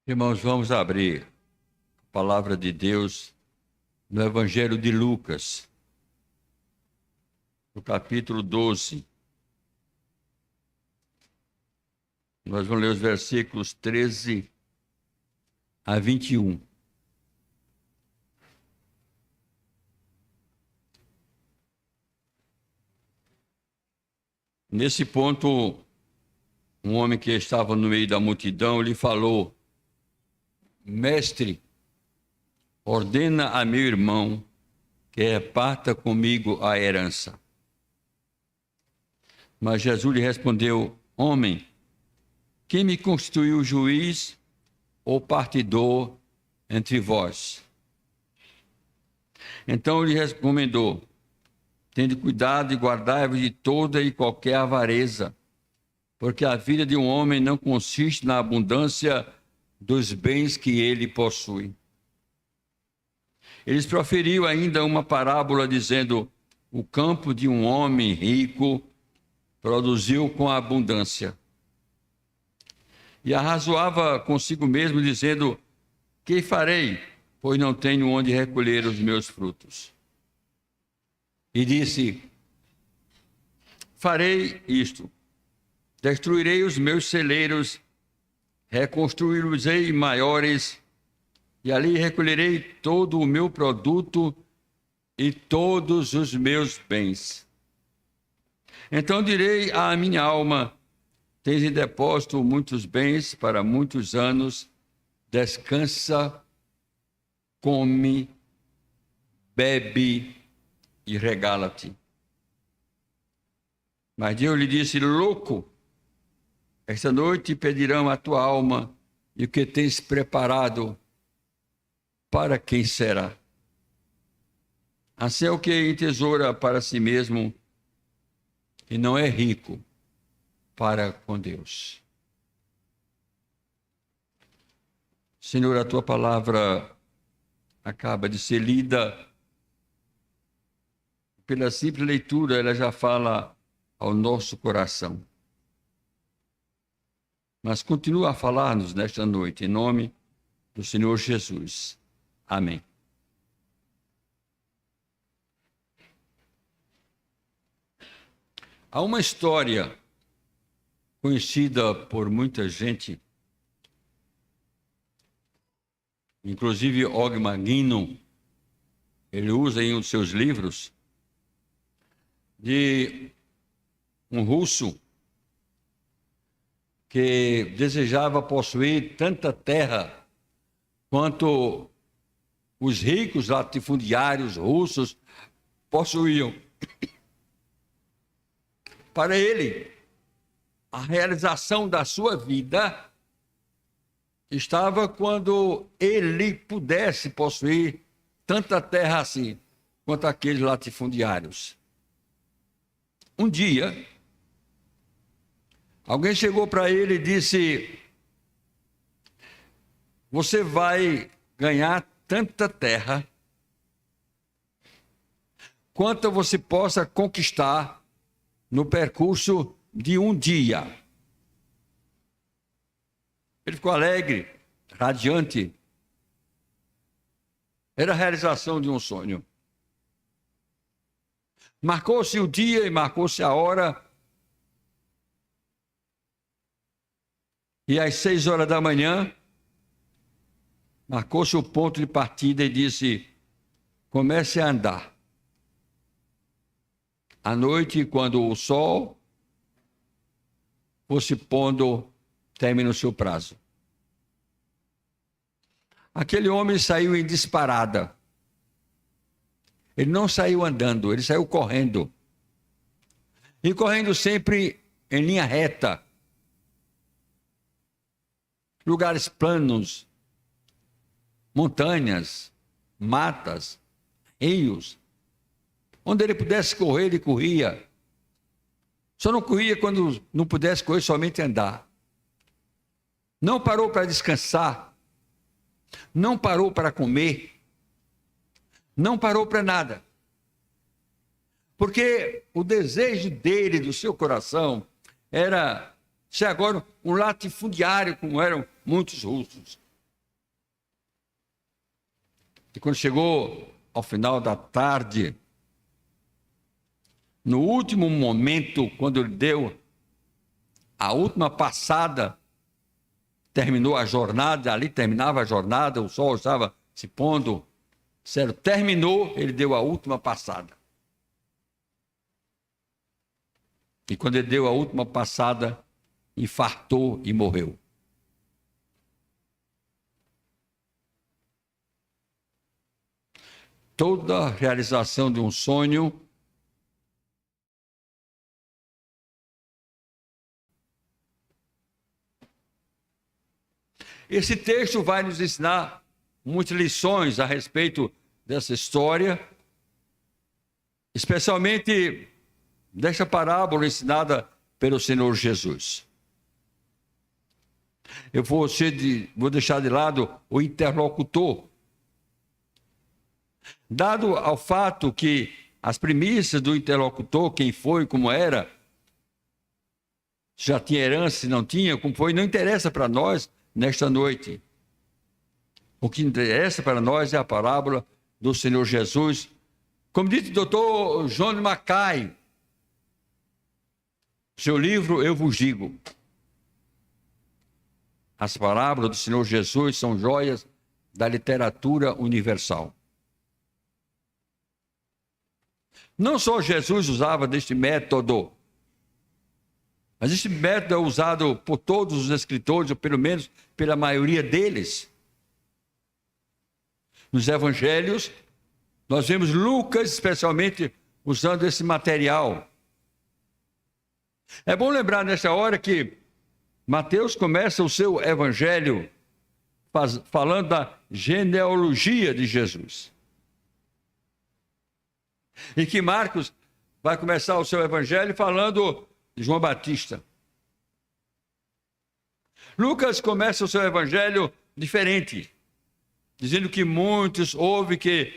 Irmãos, vamos abrir a palavra de Deus no Evangelho de Lucas, no capítulo 12. Nós vamos ler os versículos 13 a 21. Nesse ponto, um homem que estava no meio da multidão lhe falou: Mestre, ordena a meu irmão que reparta comigo a herança. Mas Jesus lhe respondeu: Homem, quem me constituiu juiz ou partidor entre vós? Então lhe recomendou: Tende cuidado e guardai-vos de toda e qualquer avareza, porque a vida de um homem não consiste na abundância dos bens que ele possui. Eles proferiu ainda uma parábola dizendo: o campo de um homem rico produziu com abundância. E arrazoava consigo mesmo, dizendo: que farei, pois não tenho onde recolher os meus frutos? E disse: farei isto, destruirei os meus celeiros, reconstruí-los-ei maiores, e ali recolherei todo o meu produto e todos os meus bens. Então direi à minha alma: tens em depósito muitos bens para muitos anos, descansa, come, bebe e regala-te. Mas Deus lhe disse: louco, esta noite pedirão a tua alma, e o que tens preparado, para quem será? Assim é o que entesoura para si mesmo e não é rico para com Deus. Senhor, a tua palavra acaba de ser lida. Pela simples leitura, ela já fala ao nosso coração. Mas continua a falar-nos nesta noite, em nome do Senhor Jesus. Amém. Há uma história conhecida por muita gente, inclusive Og Mandino, ele usa em um dos seus livros, de um russo que desejava possuir tanta terra quanto os ricos latifundiários russos possuíam. Para ele, a realização da sua vida estava quando ele pudesse possuir tanta terra assim quanto aqueles latifundiários. Um dia, alguém chegou para ele e disse: você vai ganhar tanta terra quanto você possa conquistar no percurso de um dia. Ele ficou alegre, radiante. Era a realização de um sonho. Marcou-se o dia e marcou-se a hora. E às 6 horas da manhã, marcou-se o ponto de partida e disse: comece a andar. À noite, quando o sol fosse pondo, termine o seu prazo. Aquele homem saiu em disparada. Ele não saiu andando, ele saiu correndo. E correndo sempre em linha reta. Lugares planos, montanhas, matas, rios. Onde ele pudesse correr, ele corria. Só não corria quando não pudesse correr, somente andar. Não parou para descansar. Não parou para comer. Não parou para nada. Porque o desejo dele, do seu coração, era ser agora um latifundiário, como eram muitos russos. E quando chegou ao final da tarde, no último momento, quando ele deu a última passada, terminou a jornada, ali terminava a jornada, o sol estava se pondo, sério, terminou, ele deu a última passada. E quando ele deu a última passada, infartou e morreu. Toda realização de um sonho esse texto vai nos ensinar muitas lições a respeito dessa história, especialmente desta parábola ensinada pelo Senhor Jesus. Eu vou deixar de lado o interlocutor. Dado ao fato que as premissas do interlocutor, quem foi, como era, já tinha herança, se não tinha, como foi, não interessa para nós nesta noite. O que interessa para nós é a parábola do Senhor Jesus. Como disse o doutor John Mackay, seu livro Eu Vos Digo. As parábolas do Senhor Jesus são joias da literatura universal. Não só Jesus usava deste método, mas este método é usado por todos os escritores, ou pelo menos pela maioria deles. Nos evangelhos, nós vemos Lucas, especialmente, usando esse material. É bom lembrar nesta hora que Mateus começa o seu evangelho falando da genealogia de Jesus. E que Marcos vai começar o seu evangelho falando de João Batista. Lucas começa o seu evangelho diferente, dizendo que muitos houve que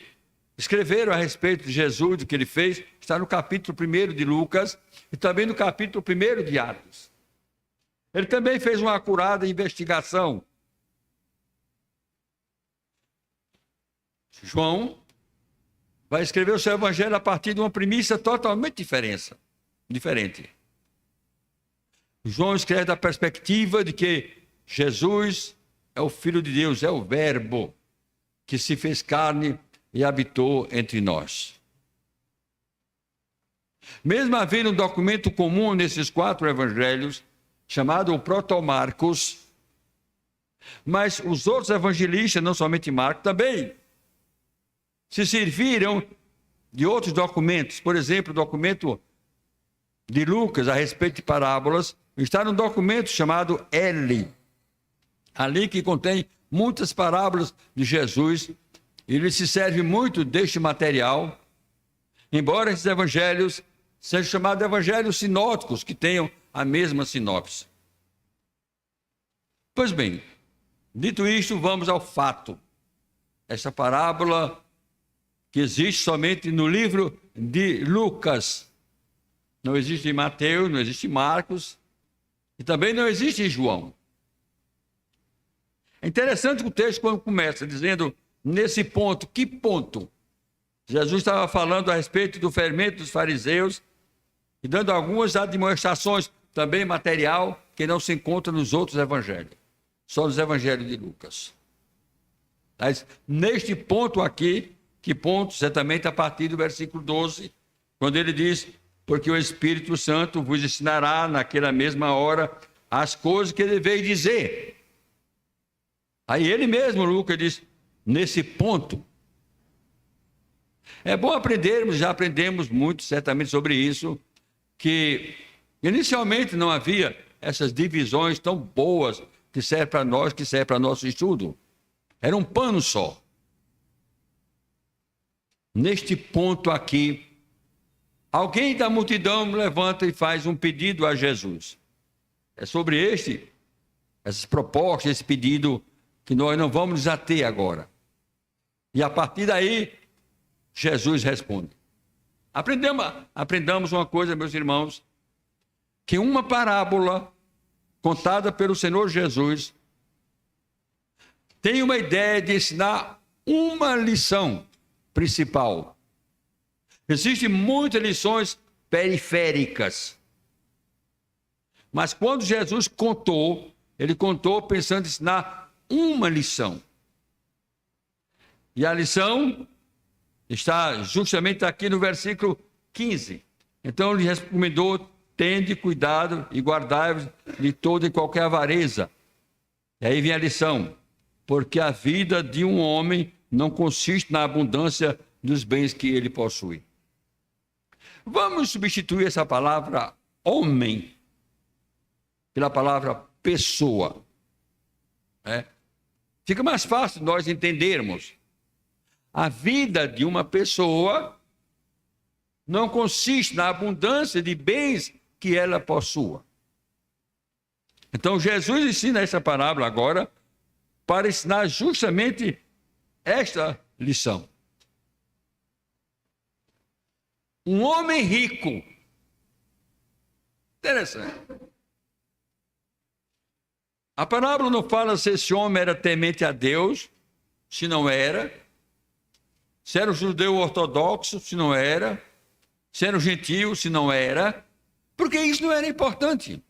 escreveram a respeito de Jesus, do que ele fez. Está no capítulo 1 de Lucas e também no capítulo 1 de Atos. Ele também fez uma acurada investigação. João vai escrever o seu evangelho a partir de uma premissa totalmente diferente. João escreve da perspectiva de que Jesus é o Filho de Deus, é o Verbo que se fez carne e habitou entre nós. Mesmo havendo um documento comum nesses 4 evangelhos, chamado o Proto-Marcos, mas os outros evangelistas, não somente Marcos, também se serviram de outros documentos. Por exemplo, o documento de Lucas a respeito de parábolas está num documento chamado L, ali que contém muitas parábolas de Jesus. Ele se serve muito deste material, embora esses evangelhos sejam chamados evangelhos sinóticos, que tenham a mesma sinopse. Pois bem, dito isto, vamos ao fato. Essa parábola que existe somente no livro de Lucas. Não existe em Mateus, não existe em Marcos, e também não existe em João. É interessante que o texto, quando começa dizendo, nesse ponto, que ponto? Jesus estava falando a respeito do fermento dos fariseus e dando algumas admoestações, também material, que não se encontra nos outros evangelhos, só nos evangelhos de Lucas. Mas, neste ponto aqui, que ponto? Certamente a partir do versículo 12, quando ele diz, porque o Espírito Santo vos ensinará naquela mesma hora as coisas que ele veio dizer. Aí ele mesmo, Lucas, diz, nesse ponto. É bom aprendermos, já aprendemos muito certamente sobre isso, que inicialmente não havia essas divisões tão boas que servem para nós, que servem para nosso estudo. Era um pano só. Neste ponto aqui, alguém da multidão levanta e faz um pedido a Jesus. É sobre essas propostas, esse pedido, que nós não vamos nos ater agora. E a partir daí, Jesus responde. Aprendamos uma coisa, meus irmãos, que uma parábola contada pelo Senhor Jesus tem uma ideia de ensinar uma lição principal. Existem muitas lições periféricas. Mas quando Jesus contou, ele contou pensando em ensinar uma lição. E a lição está justamente aqui no versículo 15. Então ele recomendou: tende cuidado e guardai-vos de toda e qualquer avareza. E aí vem a lição: porque a vida de um homem não consiste na abundância dos bens que ele possui. Vamos substituir essa palavra homem pela palavra pessoa. Fica mais fácil nós entendermos. A vida de uma pessoa não consiste na abundância de bens que ela possua. Então Jesus ensina essa parábola agora para ensinar justamente esta lição. Um homem rico. Interessante. A parábola não fala se esse homem era temente a Deus, se não era. Se era um judeu ortodoxo, se não era. Se era um gentio, se não era. Porque isso não era importante.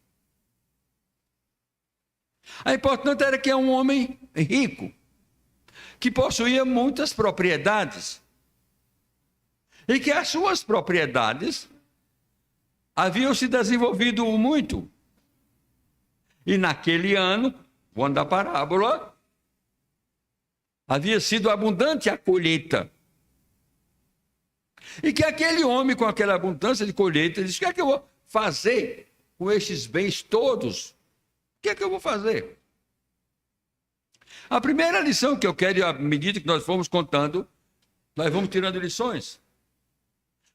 O importante era que é um homem rico, que possuía muitas propriedades. E que as suas propriedades haviam se desenvolvido muito. E naquele ano, o ano da parábola, havia sido abundante a colheita. E que aquele homem, com aquela abundância de colheita, disse: o que é que eu vou fazer com estes bens todos? O que é que eu vou fazer? A primeira lição que eu quero, à medida que nós formos contando, nós vamos tirando lições,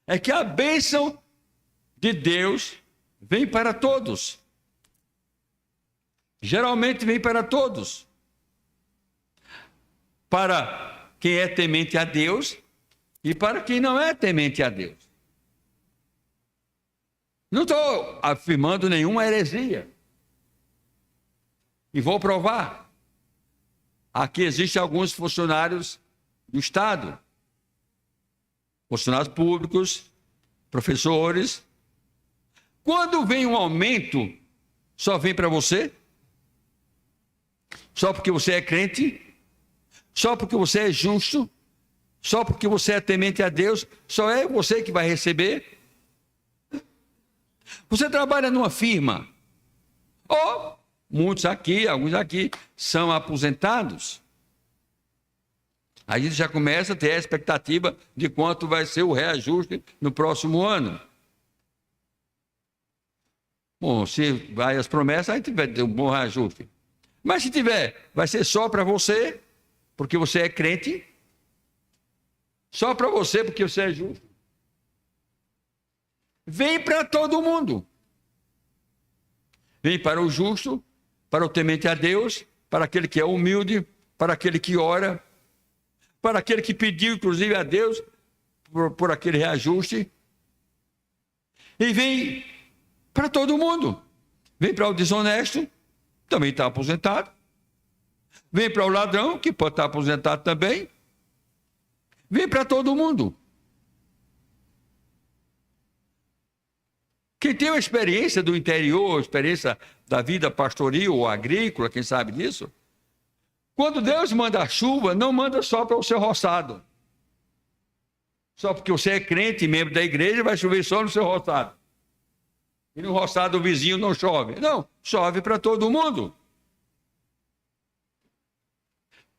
é que a bênção de Deus vem para todos. Geralmente vem para todos. Para quem é temente a Deus e para quem não é temente a Deus. Não estou afirmando nenhuma heresia. E vou provar. Aqui existem alguns funcionários do Estado, funcionários públicos, professores. Quando vem um aumento, só vem para você? Só porque você é crente? Só porque você é justo? Só porque você é temente a Deus? Só é você que vai receber? Você trabalha numa firma? Ou muitos aqui, alguns aqui, são aposentados. A gente já começa a ter a expectativa de quanto vai ser o reajuste no próximo ano. Bom, se vai as promessas, aí vai ter um bom reajuste. Mas se tiver, vai ser só para você, porque você é crente? Só para você, porque você é justo? Vem para todo mundo. Vem para o justo, para o temente a Deus, para aquele que é humilde, para aquele que ora, para aquele que pediu, inclusive, a Deus por aquele reajuste. E vem para todo mundo. Vem para o desonesto, também está aposentado. Vem para o ladrão, que pode estar aposentado também. Vem para todo mundo. Quem tem uma experiência do interior, experiência da vida pastoril ou agrícola, quem sabe disso? Quando Deus manda a chuva, não manda só para o seu roçado. Só porque você é crente e membro da igreja, vai chover só no seu roçado. E no roçado do vizinho não chove. Não, chove para todo mundo.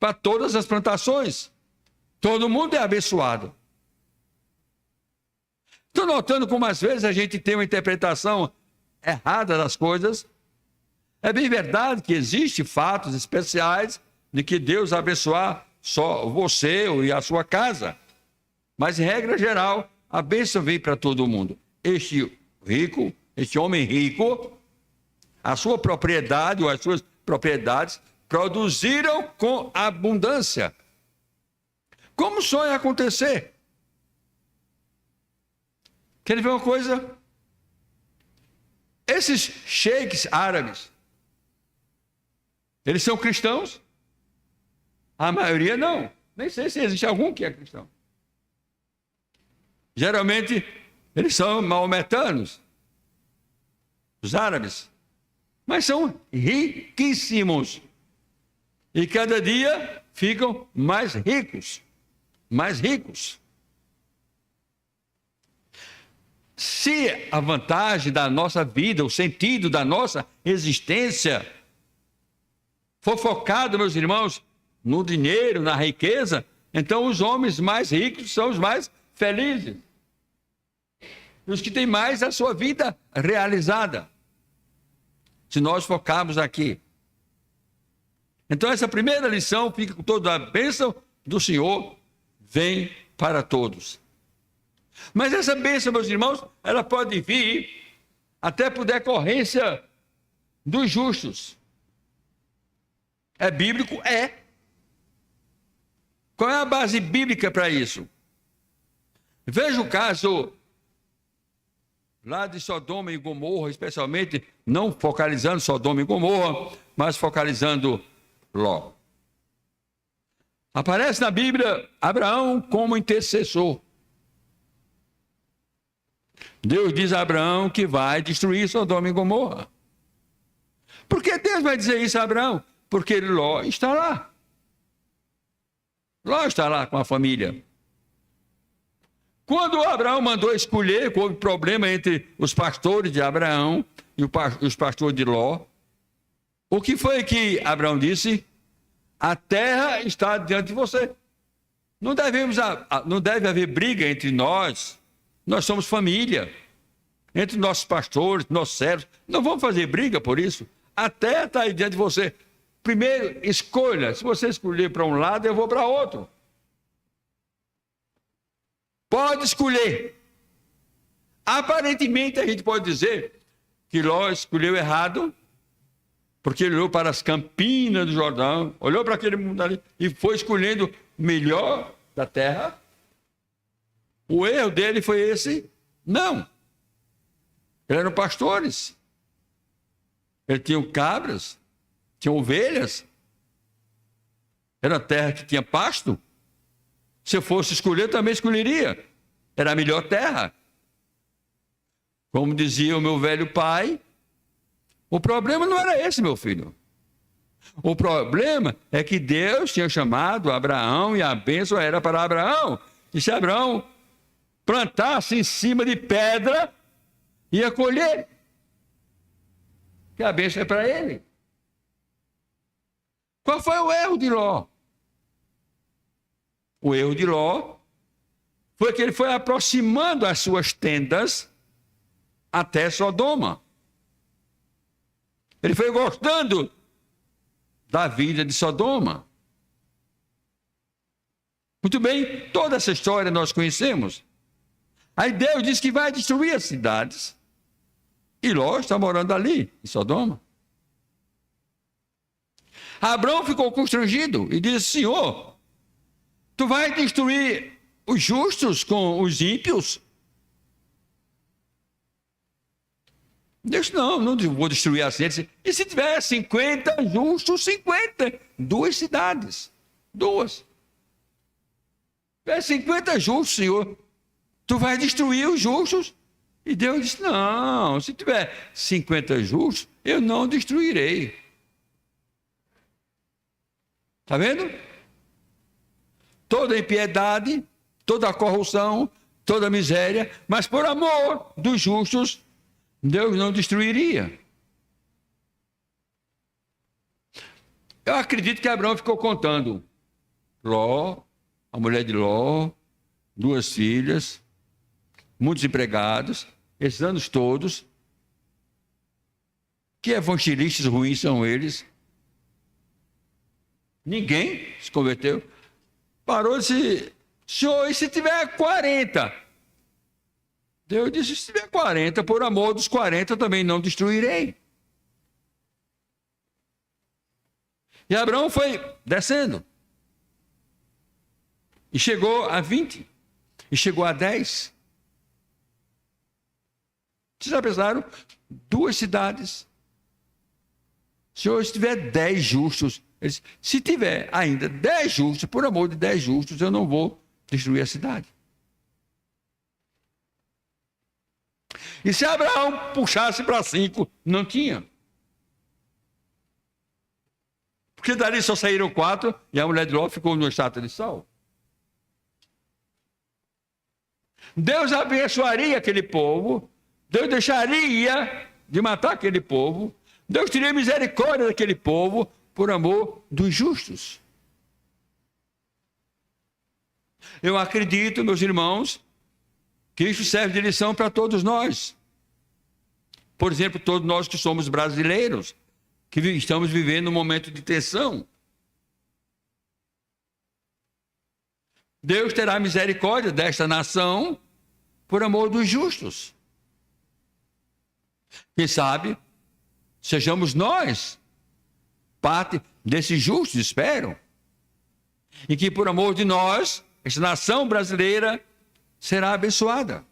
Para todas as plantações. Todo mundo é abençoado. Estou notando como às vezes a gente tem uma interpretação errada das coisas. É bem verdade que existem fatos especiais de que Deus abençoar só você e a sua casa. Mas, em regra geral, a bênção vem para todo mundo. Este rico, este homem rico, a sua propriedade ou as suas propriedades produziram com abundância. Como sonha acontecer? Quer ver uma coisa? Esses sheiks árabes, eles são cristãos? A maioria não. Nem sei se existe algum que é cristão. Geralmente, eles são maometanos, os árabes, mas são riquíssimos. E cada dia ficam mais ricos, mais ricos. Se a vantagem da nossa vida, o sentido da nossa existência for focado, meus irmãos, no dinheiro, na riqueza, então os homens mais ricos são os mais felizes. Os que têm mais a sua vida realizada. Se nós focarmos aqui. Então essa primeira lição fica com toda a bênção do Senhor, vem para todos. Mas essa bênção, meus irmãos, ela pode vir até por decorrência dos justos. É bíblico? É. Qual é a base bíblica para isso? Veja o caso lá de Sodoma e Gomorra, especialmente, não focalizando Sodoma e Gomorra, mas focalizando Ló. Aparece na Bíblia Abraão como intercessor. Deus diz a Abraão que vai destruir Sodoma e Gomorra. Por que Deus vai dizer isso a Abraão? Porque Ló está lá. Ló está lá com a família. Quando Abraão mandou escolher, houve problema entre os pastores de Abraão e os pastores de Ló. O que foi que Abraão disse? A terra está diante de você. Não deve haver briga entre nós. Nós somos família. Entre nossos pastores, nossos servos. Não vamos fazer briga por isso. A terra está aí diante de você. Primeiro, escolha. Se você escolher para um lado, eu vou para outro. Pode escolher. Aparentemente, a gente pode dizer que Ló escolheu errado, porque ele olhou para as campinas do Jordão, olhou para aquele mundo ali e foi escolhendo o melhor da terra. O erro dele foi esse? Não. Eles eram pastores. Eles tinham cabras, tinham ovelhas. Era terra que tinha pasto. Se eu fosse escolher, eu também escolheria. Era a melhor terra. Como dizia o meu velho pai, o problema não era esse, meu filho. O problema é que Deus tinha chamado Abraão e a bênção era para Abraão. E se Abraão plantasse em cima de pedra, ia colher. Que a bênção é para ele. Qual foi o erro de Ló? O erro de Ló foi que ele foi aproximando as suas tendas até Sodoma. Ele foi gostando da vida de Sodoma. Muito bem, toda essa história nós conhecemos. Aí Deus diz que vai destruir as cidades. E Ló está morando ali, em Sodoma. Abraão ficou constrangido e disse: Senhor, tu vai destruir os justos com os ímpios? Deus, não vou destruir assim. E se tiver 50 justos, 50? 2 cidades. 2. Se tiver 50 justos, Senhor, tu vai destruir os justos? E Deus disse: não, se tiver 50 justos, eu não destruirei. Está vendo? Toda impiedade, toda a corrupção, toda a miséria, mas por amor dos justos, Deus não destruiria. Eu acredito que Abraão ficou contando. Ló, a mulher de Ló, 2 filhas, muitos empregados, esses anos todos. Que evangelistas ruins são eles? Ninguém se converteu. Parou e disse: Senhor, e se tiver 40? Deus disse: se tiver 40, por amor dos 40 também não destruirei. E Abraão foi descendo. E chegou a 20. E chegou a 10. Vocês já pensaram? 2 cidades. Senhor, se tiver 10 justos, Ele disse, se tiver ainda 10 justos, por amor de 10 justos, eu não vou destruir a cidade. E se Abraão puxasse para 5, não tinha. Porque dali só saíram 4 e a mulher de Ló ficou no estátua de sal. Deus abençoaria aquele povo, Deus deixaria de matar aquele povo, Deus teria misericórdia daquele povo por amor dos justos. Eu acredito, meus irmãos, que isso serve de lição para todos nós. Por exemplo, todos nós que somos brasileiros, que estamos vivendo um momento de tensão. Deus terá misericórdia desta nação por amor dos justos. Quem sabe, sejamos nós parte desses justos, espero. E que por amor de nós, esta nação brasileira será abençoada.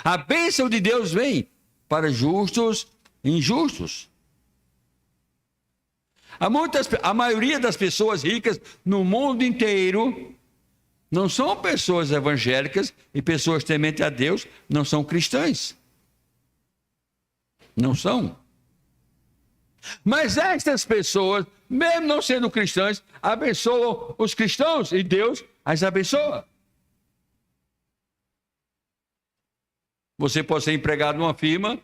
A bênção de Deus vem para justos e injustos. A maioria das pessoas ricas no mundo inteiro não são pessoas evangélicas e pessoas tementes a Deus, não são cristãs. Não são. Mas estas pessoas, mesmo não sendo cristãs, abençoam os cristãos e Deus as abençoa. Você pode ser empregado numa firma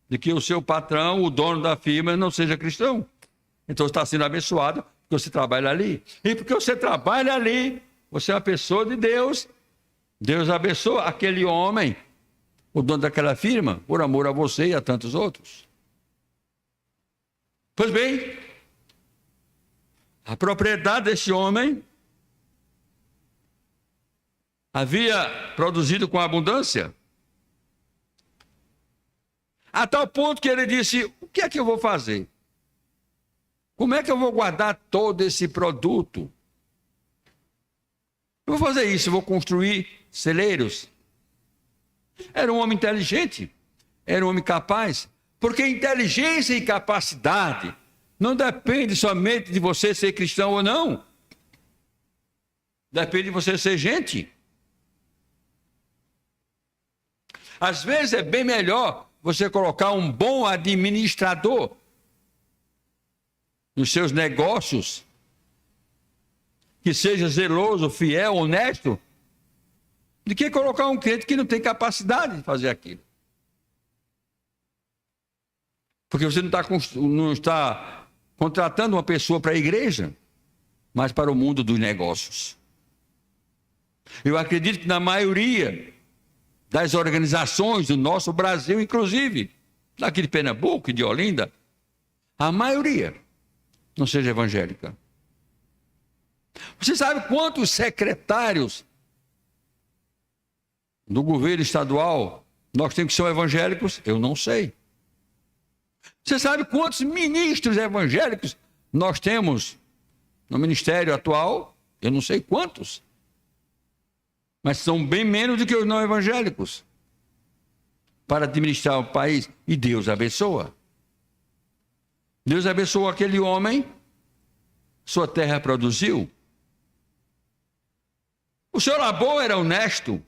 de que o seu patrão, o dono da firma, não seja cristão. Então você está sendo abençoado porque você trabalha ali. E porque você trabalha ali, você é uma pessoa de Deus. Deus abençoa aquele homem, o dono daquela firma, por amor a você e a tantos outros. Pois bem, a propriedade desse homem havia produzido com abundância, a tal ponto que ele disse, o que é que eu vou fazer? Como é que eu vou guardar todo esse produto? Eu vou fazer isso, eu vou construir celeiros. Era um homem inteligente, era um homem capaz, porque inteligência e capacidade não depende somente de você ser cristão ou não. Depende de você ser gente. Às vezes é bem melhor você colocar um bom administrador nos seus negócios, que seja zeloso, fiel, honesto, do que colocar um crente que não tem capacidade de fazer aquilo. Porque você não está contratando uma pessoa para a igreja, mas para o mundo dos negócios. Eu acredito que na maioria das organizações do nosso Brasil, inclusive daqui de Pernambuco e de Olinda, a maioria não seja evangélica. Você sabe quantos secretários do governo estadual nós temos que são evangélicos? Eu não sei. Você sabe quantos ministros evangélicos nós temos no ministério atual? Eu não sei quantos. Mas são bem menos do que os não evangélicos para administrar o país. E Deus abençoa. Deus abençoou aquele homem, sua terra produziu. O seu labor era honesto.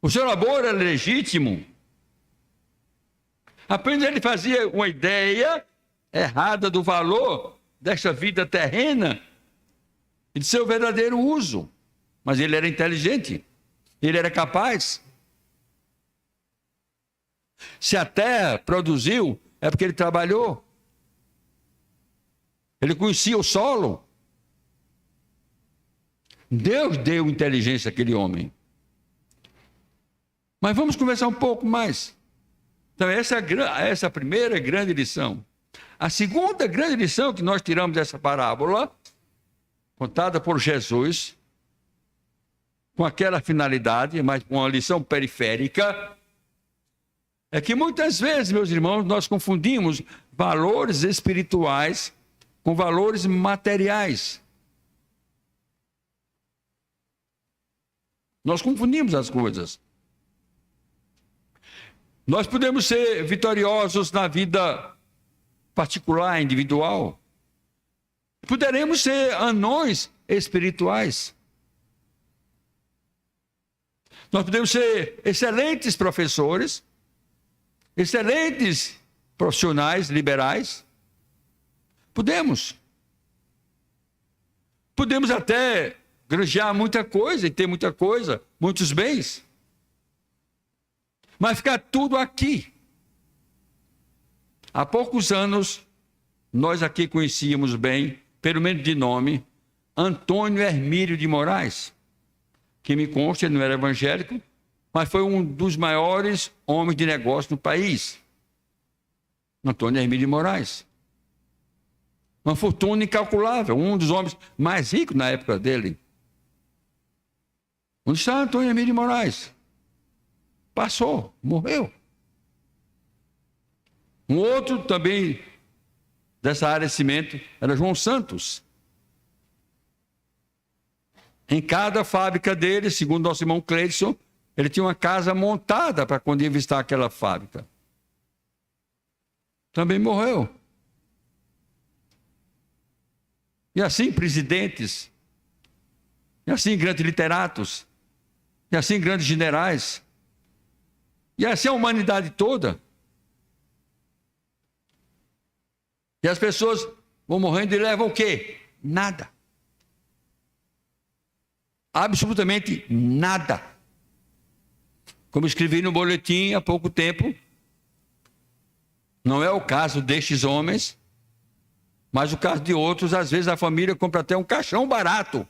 O seu labor era legítimo. Apenas ele fazia uma ideia errada do valor desta vida terrena e de seu verdadeiro uso. Mas ele era inteligente, ele era capaz. Se a terra produziu, é porque ele trabalhou. Ele conhecia o solo. Deus deu inteligência àquele homem. Mas vamos conversar um pouco mais. Então, essa é a primeira grande lição. A segunda grande lição que nós tiramos dessa parábola, contada por Jesus, com aquela finalidade, mas com uma lição periférica, é que muitas vezes, meus irmãos, nós confundimos valores espirituais com valores materiais. Nós confundimos as coisas. Nós podemos ser vitoriosos na vida particular, individual. Poderemos ser anões espirituais. Nós podemos ser excelentes professores, excelentes profissionais liberais. Podemos. Podemos até granjear muita coisa e ter muita coisa, muitos bens. Mas ficar tudo aqui. Há poucos anos, nós aqui conhecíamos bem, pelo menos de nome, Antônio Hermílio de Moraes, que me consta, ele não era evangélico, mas foi um dos maiores homens de negócio no país. Antônio Hermílio de Moraes. Uma fortuna incalculável, um dos homens mais ricos na época dele. Onde está Antônio Hermílio de Moraes? Passou, morreu. Um outro também dessa área de cimento era João Santos. Em cada fábrica dele, segundo nosso irmão Cleidson, ele tinha uma casa montada para quando ia visitar aquela fábrica. Também morreu. E assim presidentes, e assim grandes literatos, e assim grandes generais, e assim a humanidade toda. E as pessoas vão morrendo e levam o quê? Nada. Absolutamente nada. Como escrevi no boletim há pouco tempo, não é o caso destes homens, mas o caso de outros. Às vezes a família compra até um caixão barato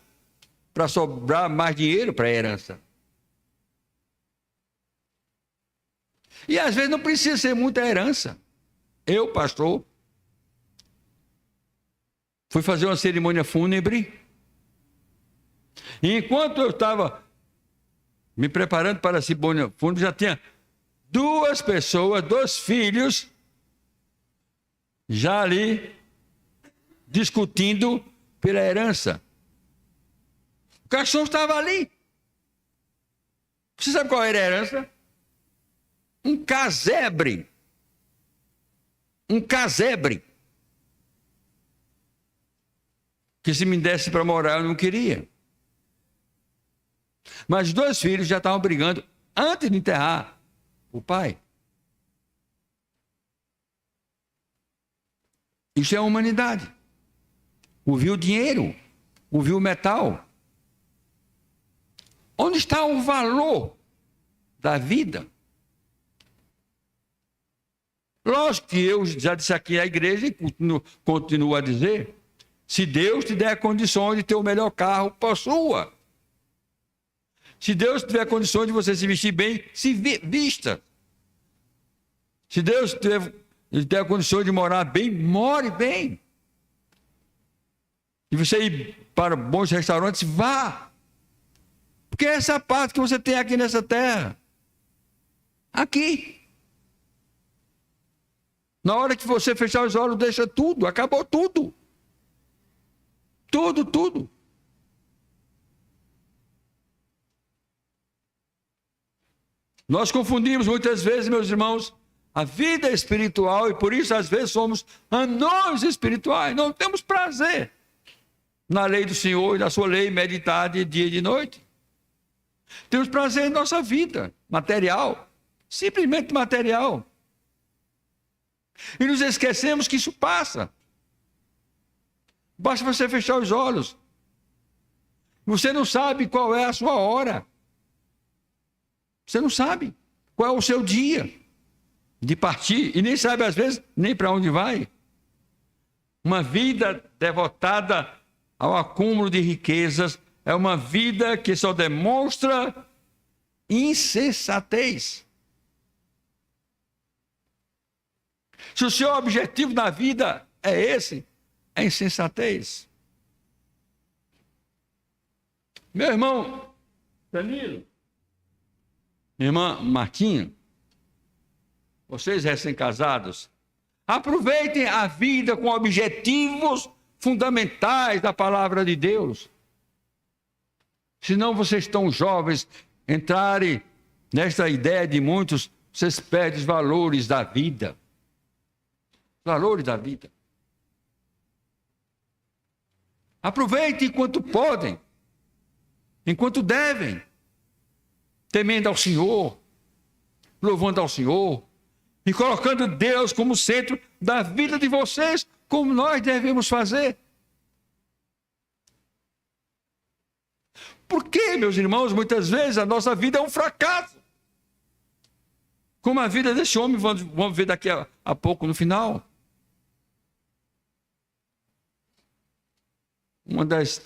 para sobrar mais dinheiro para a herança. E às vezes não precisa ser muita herança. Eu, pastor, fui fazer uma cerimônia fúnebre. E enquanto eu estava me preparando para a cerimônia fúnebre, já tinha duas pessoas, dois filhos, já ali discutindo pela herança. O caixão estava ali. Você sabe qual era a herança? Um casebre. Um casebre. Que se me desse para morar, eu não queria. Mas os dois filhos já estavam brigando antes de enterrar o pai. Isso é a humanidade. Ouviu o dinheiro, ouviu o metal. Onde está o valor da vida? Lógico que eu já disse aqui à igreja e continuo a dizer, se Deus te der condições de ter o melhor carro, possua. Se Deus tiver condições de você se vestir bem, se vista. Se Deus tiver condições de morar bem, more bem. E você ir para bons restaurantes, vá. Porque é essa parte que você tem aqui nessa terra. Aqui. Na hora que você fechar os olhos, deixa tudo, acabou tudo. Tudo. Nós confundimos muitas vezes, meus irmãos, a vida espiritual e por isso às vezes somos anões espirituais. Não temos prazer na lei do Senhor e na sua lei meditar de dia e de noite. Temos prazer em nossa vida material, simplesmente material. E nos esquecemos que isso passa. Basta você fechar os olhos. Você não sabe qual é a sua hora. Você não sabe qual é o seu dia de partir. E nem sabe, às vezes, nem para onde vai. Uma vida devotada ao acúmulo de riquezas é uma vida que só demonstra insensatez. Se o seu objetivo na vida é esse, é insensatez. Meu irmão Danilo, minha irmã Martinha, vocês recém-casados, aproveitem a vida com objetivos fundamentais da palavra de Deus. Senão vocês estão jovens, entrarem nesta ideia de muitos, vocês perdem os valores da vida. Valores da vida. Aproveitem enquanto podem, enquanto devem, temendo ao Senhor, louvando ao Senhor e colocando Deus como centro da vida de vocês, como nós devemos fazer. Porque, meus irmãos, muitas vezes a nossa vida é um fracasso. Como a vida desse homem, vamos ver daqui a pouco no final. Uma das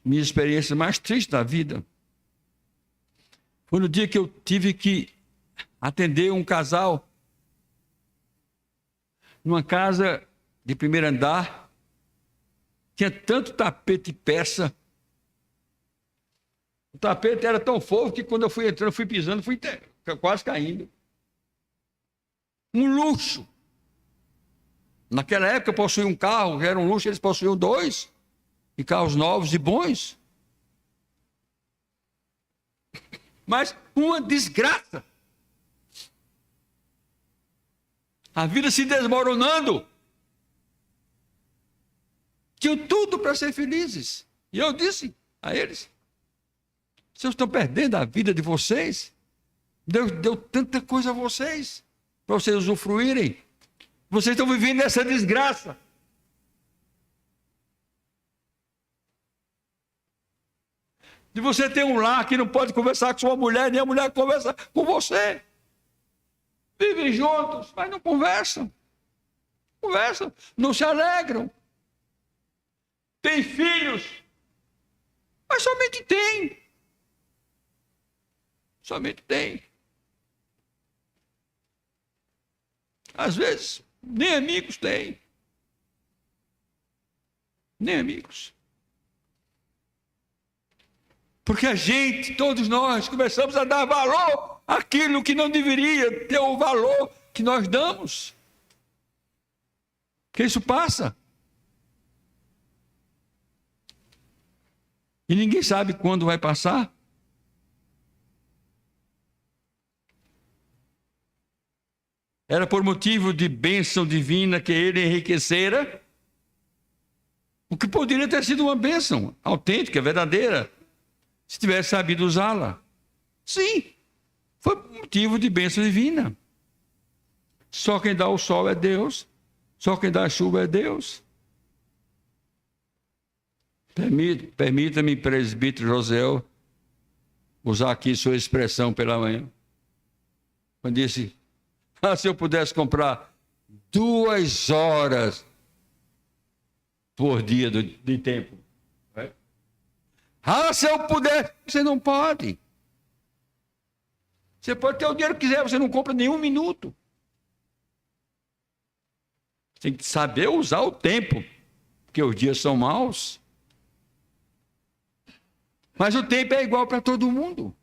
minhas experiências mais tristes da vida foi no dia que eu tive que atender um casal numa casa de primeiro andar. Tinha tanto tapete e peça. O tapete era tão fofo que quando eu fui entrando, fui pisando, fui quase caindo. Um luxo. Naquela época eu possuía um carro, era um luxo, eles possuíam 2. E carros novos e bons. Mas uma desgraça. A vida se desmoronando. Tinham tudo para ser felizes. E eu disse a eles: vocês estão perdendo a vida de vocês. Deus deu tanta coisa a vocês, para vocês usufruírem. Vocês estão vivendo essa desgraça. De você ter um lar que não pode conversar com sua mulher, nem a mulher conversa com você. Vivem juntos, mas não conversam. Conversam, não se alegram. Tem filhos, mas somente tem. Somente tem. Às vezes, nem amigos têm. Nem amigos. Porque a gente, todos nós, começamos a dar valor àquilo que não deveria ter o valor que nós damos. Que isso passa. E ninguém sabe quando vai passar. Era por motivo de bênção divina que ele enriquecera, o que poderia ter sido uma bênção autêntica, verdadeira, se tivesse sabido usá-la. Sim, foi motivo de bênção divina. Só quem dá o sol é Deus, só quem dá a chuva é Deus. Permita-me, presbítero José, usar aqui sua expressão pela manhã. Quando disse: se eu pudesse comprar 2 horas por dia de tempo. Se eu puder, você não pode. Você pode ter o dinheiro que quiser, você não compra nem 1 minuto. Tem que saber usar o tempo, porque os dias são maus. Mas o tempo é igual para todo mundo.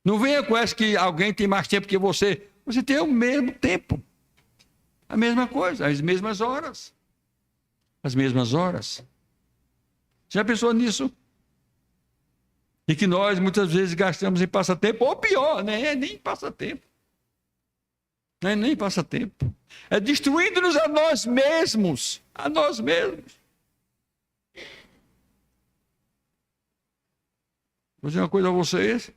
Não venha com essa que alguém tem mais tempo que você. Você tem o mesmo tempo. A mesma coisa, as mesmas horas. As mesmas horas. Já pensou nisso? E que nós muitas vezes gastamos em passatempo, ou pior, né? Nem passatempo. Não é nem passatempo. É destruindo-nos a nós mesmos. A nós mesmos. Vou dizer uma coisa a vocês.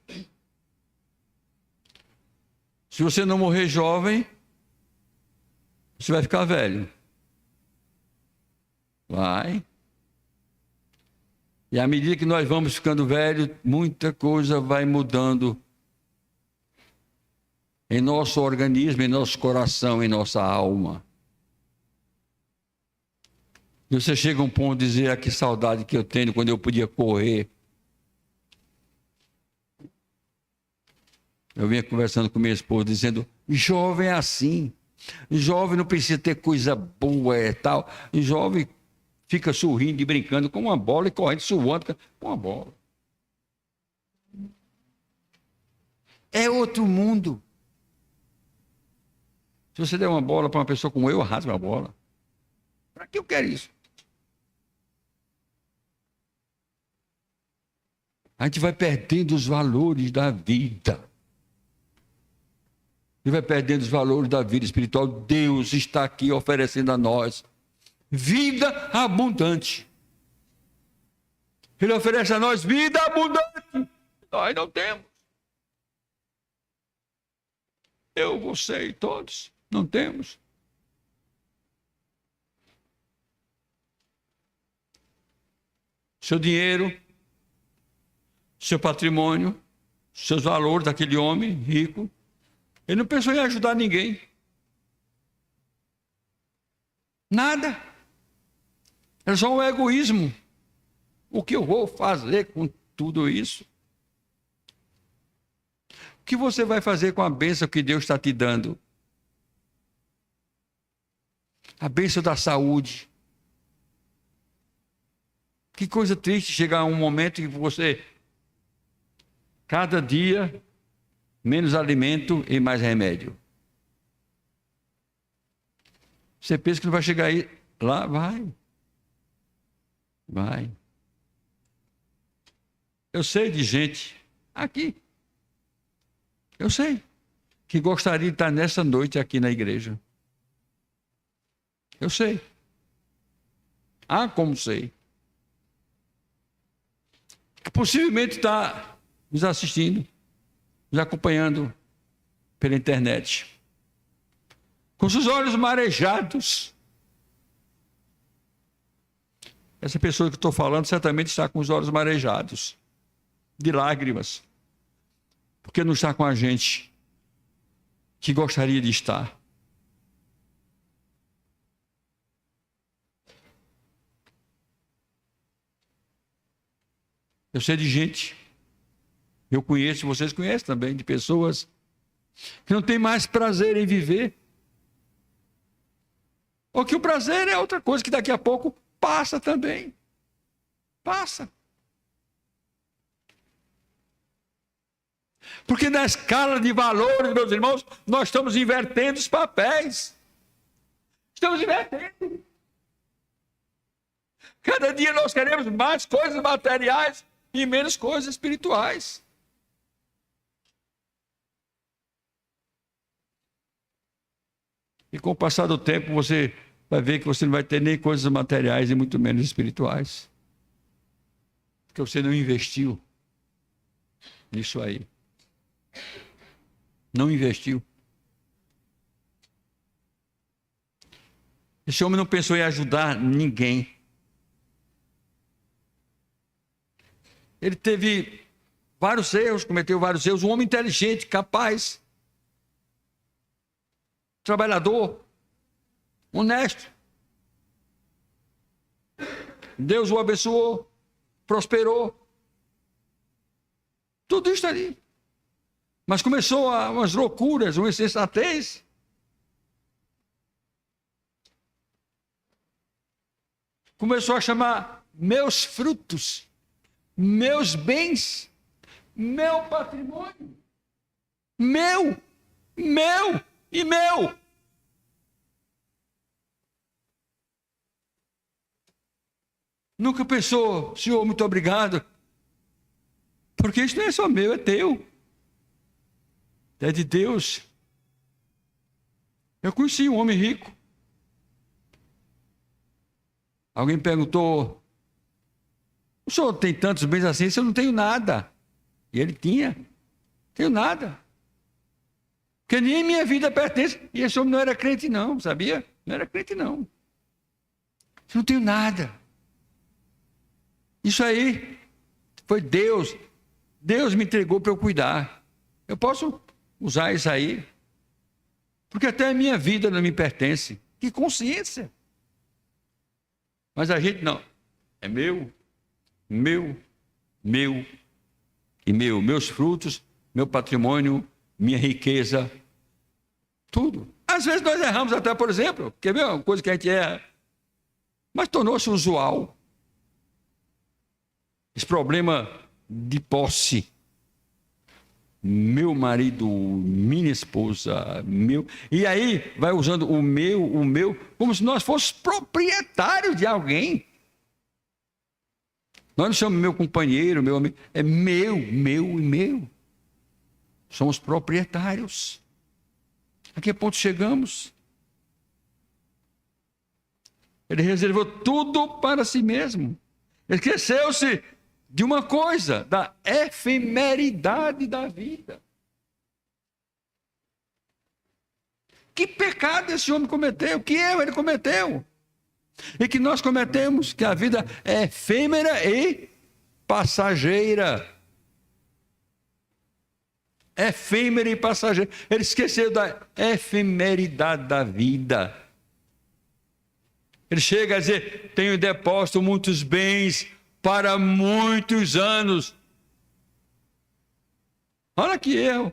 Se você não morrer jovem, você vai ficar velho. Vai. E à medida que nós vamos ficando velhos, muita coisa vai mudando em nosso organismo, em nosso coração, em nossa alma. E você chega a um ponto de dizer: que saudade que eu tenho quando eu podia correr. Eu vinha conversando com minha esposa, dizendo: jovem é assim. Jovem não precisa ter coisa boa e tal. Jovem fica sorrindo e brincando com uma bola e correndo, suando com uma bola. É outro mundo. Se você der uma bola para uma pessoa como eu rasgo a bola. Para que eu quero isso? A gente vai perdendo os valores da vida. e vai perdendo os valores da vida espiritual. Deus está aqui oferecendo a nós vida abundante. Ele oferece a nós vida abundante. Nós não temos. Eu, você e todos não temos. Seu dinheiro, seu patrimônio, seus valores daquele homem rico, ele não pensou em ajudar ninguém. Nada. Era só um egoísmo. O que eu vou fazer com tudo isso? O que você vai fazer com a bênção que Deus está te dando? A bênção da saúde. Que coisa triste chegar um momento em que você, cada dia, menos alimento e mais remédio. Você pensa que não vai chegar aí? Lá vai. Vai. Eu sei de gente aqui. Eu sei que gostaria de estar nessa noite aqui na igreja. Eu sei. Ah, como sei. Possivelmente está nos assistindo, nos acompanhando pela internet, com seus olhos marejados. Essa pessoa que estou falando certamente está com os olhos marejados, de lágrimas, porque não está com a gente que gostaria de estar. Eu sei de gente, eu conheço, vocês conhecem também, de pessoas que não têm mais prazer em viver. Ou que o prazer é outra coisa que daqui a pouco passa também. Passa. Porque na escala de valores, meus irmãos, nós estamos invertendo os papéis. Estamos invertendo. Cada dia nós queremos mais coisas materiais e menos coisas espirituais. E com o passar do tempo, você vai ver que você não vai ter nem coisas materiais e muito menos espirituais. Porque você não investiu nisso aí. Não investiu. Esse homem não pensou em ajudar ninguém. Ele teve vários erros, cometeu vários erros. Um homem inteligente, capaz, trabalhador, honesto. Deus o abençoou, prosperou. Tudo isso ali. Mas começou umas loucuras, uma insensatez. Começou a chamar meus frutos, meus bens, meu patrimônio, meu e meu. Nunca pensou, Senhor, muito obrigado, porque isso não é só meu, é teu, é de Deus. Eu conheci um homem rico. Alguém perguntou: o senhor tem tantos bens assim? Eu não tenho nada. E ele tinha. Tenho nada. Porque nem minha vida pertence. E esse homem não era crente não, sabia? Não era crente não. Eu não tenho nada. Isso aí foi Deus. Deus me entregou para eu cuidar. Eu posso usar isso aí. Porque até a minha vida não me pertence. Que consciência. Mas a gente não. É meu e meu. Meus frutos, meu patrimônio, minha riqueza. Tudo. Às vezes nós erramos até, por exemplo. Quer ver uma coisa que a gente erra? Mas tornou-se usual. Esse problema de posse. Meu marido, minha esposa, meu. E aí vai usando o meu, como se nós fôssemos proprietários de alguém. Nós não somos meu companheiro, meu amigo. É meu e meu. Somos proprietários. A que ponto chegamos? Ele reservou tudo para si mesmo. Ele esqueceu-se de uma coisa, da efemeridade da vida. Que pecado esse homem cometeu? Que erro ele cometeu? E que nós cometemos, que a vida é efêmera e passageira. Efêmera e passageira. Ele esqueceu da efemeridade da vida. Ele chega a dizer: tenho depósito muitos bens para muitos anos. Olha que erro.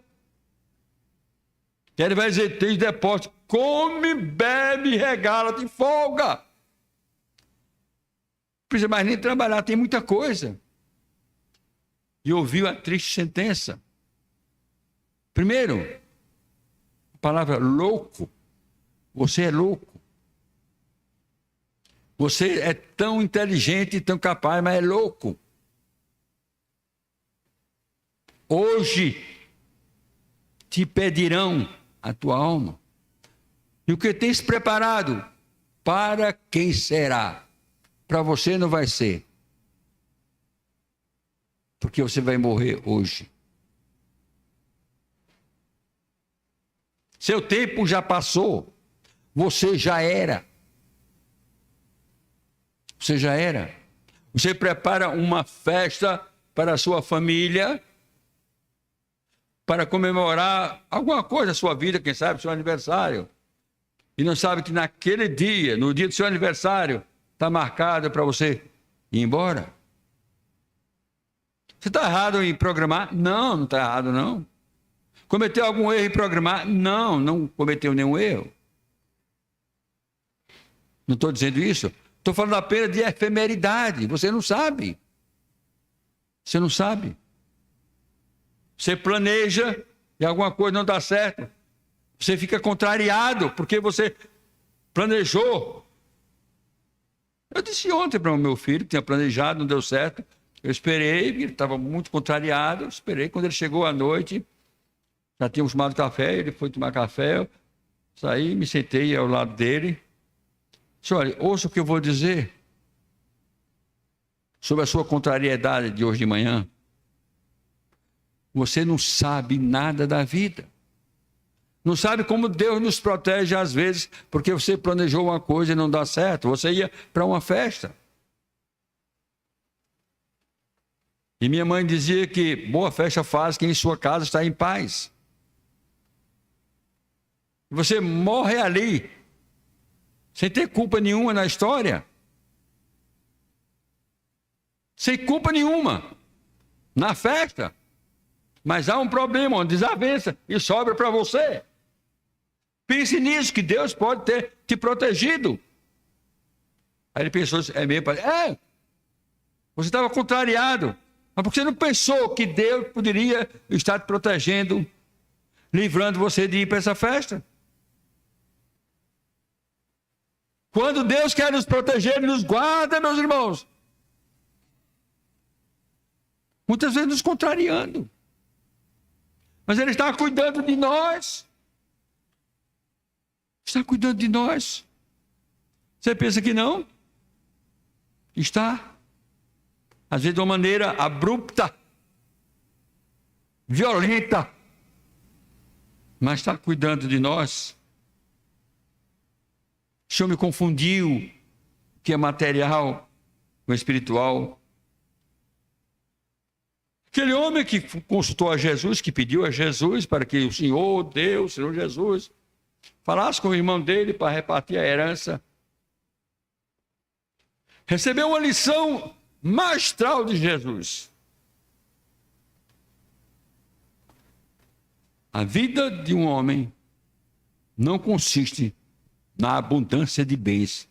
Ele vai dizer: tenho depósito, come, bebe, regala-te, folga. Não precisa mais nem trabalhar, tem muita coisa. E ouviu a triste sentença. Primeiro, a palavra louco. Você é louco. Você é tão inteligente e tão capaz, mas é louco. Hoje te pedirão a tua alma. E o que tens preparado? Para quem será? Para você não vai ser. Porque você vai morrer hoje. Seu tempo já passou. Você já era. Você já era. Você prepara uma festa para a sua família, para comemorar alguma coisa da sua vida, quem sabe, seu aniversário. E não sabe que naquele dia, no dia do seu aniversário, está marcado para você ir embora. Você está errado em programar? Não, não está errado, não. Cometeu algum erro em programar? Não, não cometeu nenhum erro. Não estou dizendo isso. Estou falando apenas de efemeridade. Você não sabe. Você não sabe. Você planeja e alguma coisa não dá certo. Você fica contrariado porque você planejou. Eu disse ontem para o meu filho, tinha planejado, não deu certo. Eu esperei, ele estava muito contrariado. Eu esperei, quando ele chegou à noite, já tínhamos tomado café, ele foi tomar café. Eu saí, me sentei ao lado dele. Disse: olha, ouça o que eu vou dizer sobre a sua contrariedade de hoje de manhã. Você não sabe nada da vida. Não sabe como Deus nos protege às vezes, porque você planejou uma coisa e não dá certo. Você ia para uma festa. E minha mãe dizia que boa festa faz quem em sua casa está em paz. Você morre ali, sem ter culpa nenhuma na história. Sem culpa nenhuma. Na festa. Mas há um problema, uma desavença, e sobra para você. Pense nisso, que Deus pode ter te protegido. Aí ele pensou: é mesmo, pai? É. Você estava contrariado. Mas por que você não pensou que Deus poderia estar te protegendo, livrando você de ir para essa festa? Quando Deus quer nos proteger, Ele nos guarda, meus irmãos. Muitas vezes nos contrariando. Mas Ele está cuidando de nós. Está cuidando de nós. Você pensa que não? Está. Às vezes de uma maneira abrupta, violenta, mas está cuidando de nós. O Senhor me confundiu o que é material com espiritual. Aquele homem que consultou a Jesus, que pediu a Jesus para que o Senhor, Deus, Senhor Jesus, falasse com o irmão dele para repartir a herança. Recebeu uma lição magistral de Jesus. A vida de um homem não consiste na abundância de bens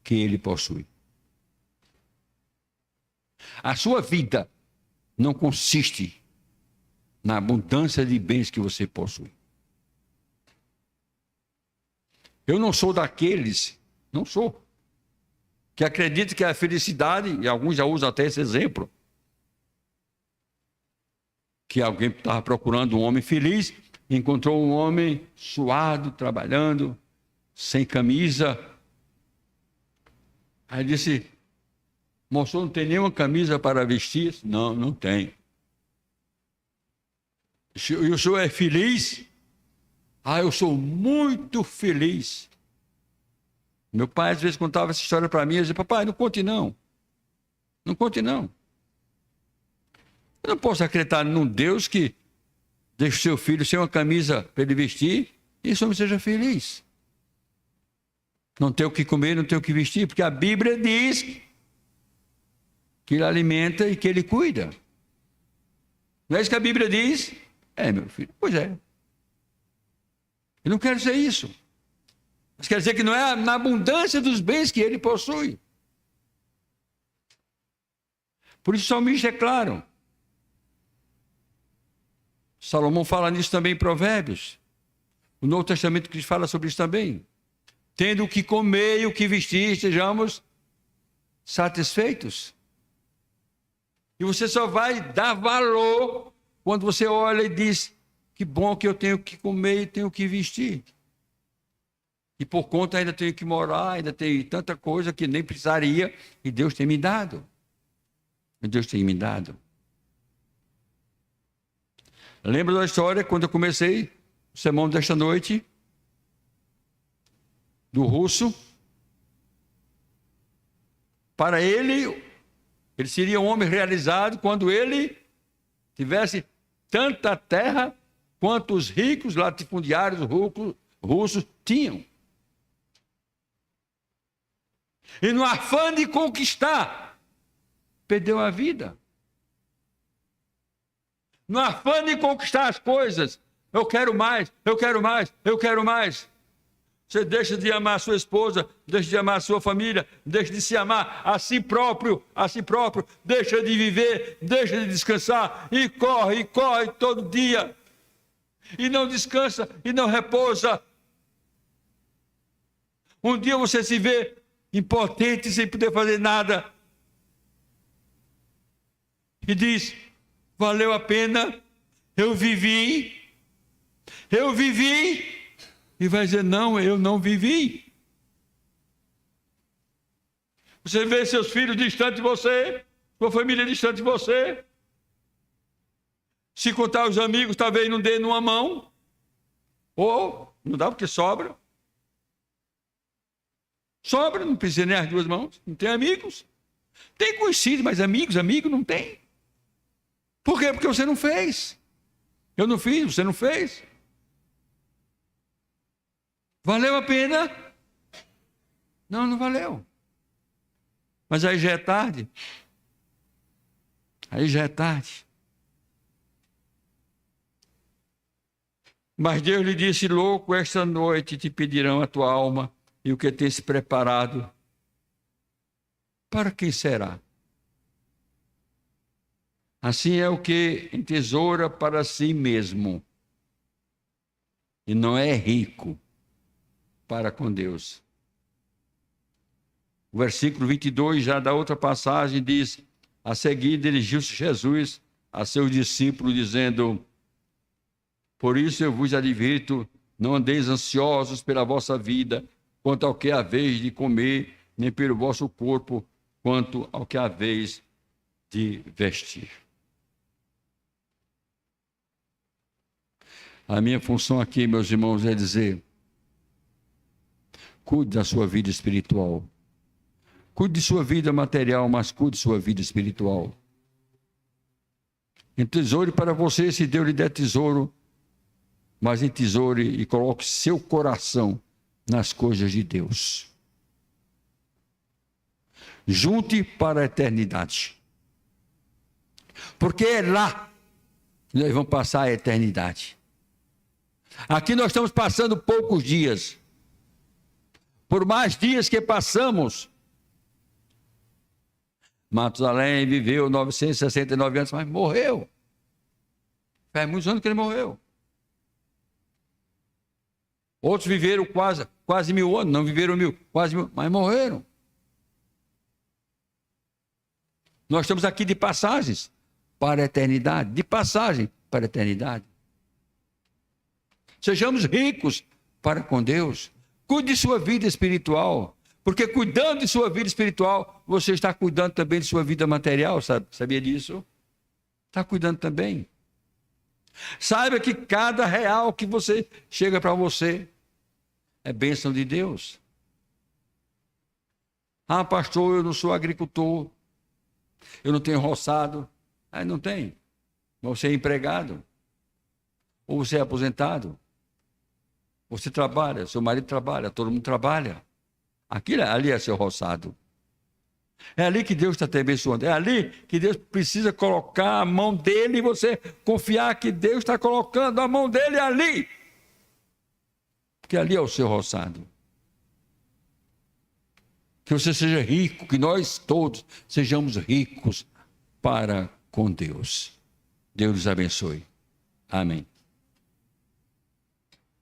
que ele possui. A sua vida não consiste na abundância de bens que você possui. Eu não sou daqueles, não sou, que acredita que a felicidade, e alguns já usam até esse exemplo, que alguém estava procurando um homem feliz, encontrou um homem suado, trabalhando, sem camisa. Aí disse: moço, não tem nenhuma camisa para vestir? Não, não tem. E o senhor é feliz? Ah, eu sou muito feliz. Meu pai às vezes contava essa história para mim, eu dizia: papai, não conte não. Não conte não. Eu não posso acreditar num Deus que deixa o seu filho sem uma camisa para ele vestir e esse homem seja feliz. Não tem o que comer, não tem o que vestir, porque a Bíblia diz que ele alimenta e que ele cuida. Não é isso que a Bíblia diz? É, meu filho, pois é. Eu não quero dizer isso. Mas quer dizer que não é na abundância dos bens que ele possui. Por isso o salmista é claro. Salomão fala nisso também em Provérbios. O Novo Testamento que fala sobre isso também. Tendo o que comer e o que vestir, estejamos satisfeitos. E você só vai dar valor quando você olha e diz: que bom que eu tenho o que comer e tenho o que vestir. E por conta ainda tenho que morar, ainda tem tanta coisa que nem precisaria, e Deus tem me dado. E Deus tem me dado. Lembra da história quando eu comecei o sermão desta noite? Do russo? Para ele seria um homem realizado quando ele tivesse tanta terra quanto os ricos latifundiários russos tinham. E no afã de conquistar, perdeu a vida. No afã de conquistar as coisas, eu quero mais, eu quero mais, eu quero mais. Você deixa de amar a sua esposa, deixa de amar a sua família, deixa de se amar a si próprio, deixa de viver, deixa de descansar, e corre todo dia. E não descansa, e não repousa. Um dia você se vê impotente, sem poder fazer nada. E diz: valeu a pena, eu vivi. E vai dizer: não, eu não vivi. Você vê seus filhos distantes de você, sua família distante de você. Se contar os amigos, talvez não dê numa mão. Ou não dá porque sobra. Sobra, não precisa nem as duas mãos. Não tem amigos. Tem conhecido, mas amigos não tem. Por quê? Porque você não fez. Eu não fiz, você não fez. Valeu a pena? Não, não valeu. Mas aí já é tarde. Mas Deus lhe disse: louco, esta noite te pedirão a tua alma, e o que tens preparado, para quem será? Assim é o que entesoura para si mesmo, e não é rico para com Deus. O versículo 22, já da outra passagem, diz: a seguir dirigiu-se Jesus a seus discípulos, dizendo: por isso eu vos advirto, não andeis ansiosos pela vossa vida, quanto ao que haveis de comer, nem pelo vosso corpo, quanto ao que haveis de vestir. A minha função aqui, meus irmãos, é dizer: cuide da sua vida espiritual. Cuide de sua vida material, mas cuide de sua vida espiritual. Entesoure para você, se Deus lhe der tesouro, mas entesoure e coloque seu coração nas coisas de Deus. Junte para a eternidade. Porque é lá que nós vamos passar a eternidade. Aqui nós estamos passando poucos dias. Por mais dias que passamos, Matusalém viveu 969 anos, mas morreu. Faz muitos anos que ele morreu. Outros viveram quase 1000 anos, não viveram 1000, quase 1000, mas morreram. Nós estamos aqui de passagens para a eternidade, de passagem para a eternidade. Sejamos ricos para com Deus. Cuide de sua vida espiritual, porque cuidando de sua vida espiritual, você está cuidando também de sua vida material, sabia disso? Está cuidando também. Saiba que cada real que você chega para você é bênção de Deus. Ah, pastor, eu não sou agricultor, eu não tenho roçado. Ah, não tem. Mas você é empregado, ou você é aposentado. Você trabalha, seu marido trabalha, todo mundo trabalha. Ali é seu roçado. É ali que Deus está te abençoando. É ali que Deus precisa colocar a mão dele e você confiar que Deus está colocando a mão dele ali. Porque ali é o seu roçado. Que você seja rico, que nós todos sejamos ricos para com Deus. Deus nos abençoe. Amém.